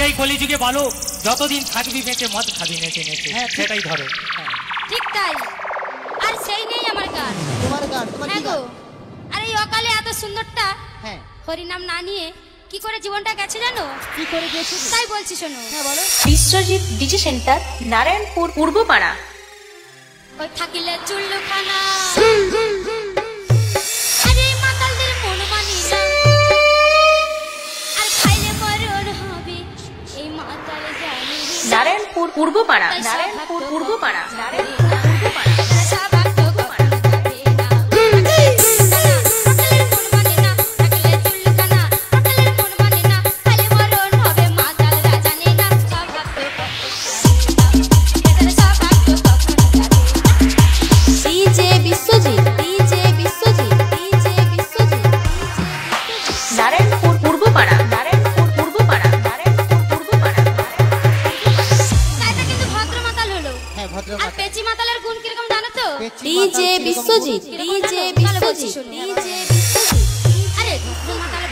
এই কলিযুগে বলো যতদিন থাকবি বেঁচে মদ খাবি নেচে নেচে, সেটাই ধরো। ঠিক তাই। আর সেই নেই আমার গান। তোমার গান, তোমার কি গান? আর এই অকালে এত সুন্দরটা হ্যাঁ, হরিনাম না নিয়ে কি করে জীবনটা গেছে জানো? কি করে গেছে তাই বলছি শোনো। হ্যাঁ বলো। Biswajit DG centre, Narayanpur Purbapara. ওই থাকিলে চুল্লুখানা আরে মাতালদের মন মানি না, আর খাইলে মরণ হবে এই মাতাল জানি না। Narayanpur Purbapara, Narayanpur Purbapara, Narayanpur Purbapara. DJ Biswajit, DJ Biswajit, DJ Biswajit. আরে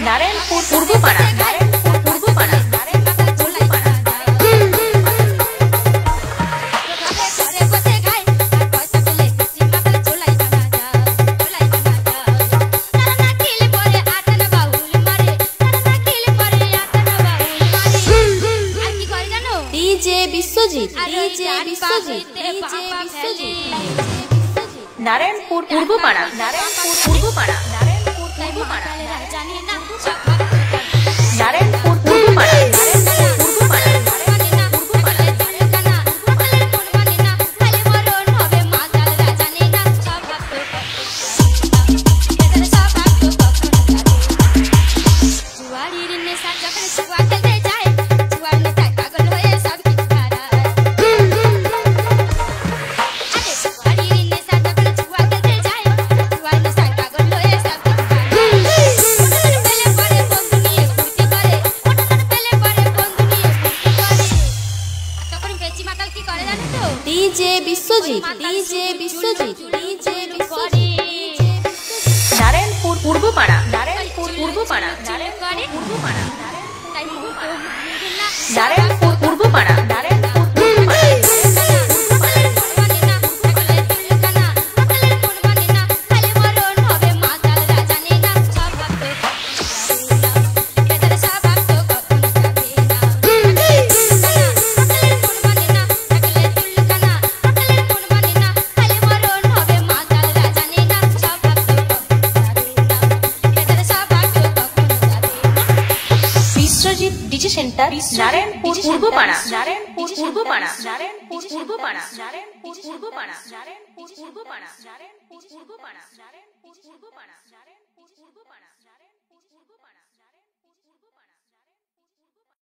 Narayanpur Purbapara, Narayanpur Purbapara, Narayanpur Purbapara. DJ Biswajit, DJ Biswajit, DJ Biswajit. Narayanpur Purbapara, Narayanpur Purbapara, Narayanpur Purbapara, Narayanpur Purbapara, Narayanpur Purbapara, Narayanpur Purbapara. DJ Biswajit, DJ Biswajit, DJ Biswajit. Narayanpur Purbapara, Narayanpur Purbapara, Narayanpur Purbapara, Narayanpur Purbapara, Narayanpur Purbapara. Biswajit DG centre, Narayanpur Purbapara, Narayanpur Purbapara, Narayanpur Purbapara, Narayanpur Purbapara, Narayanpur Purbapara, Narayanpur Purbapara, Narayanpur Purbapara, Narayanpur Purbapara.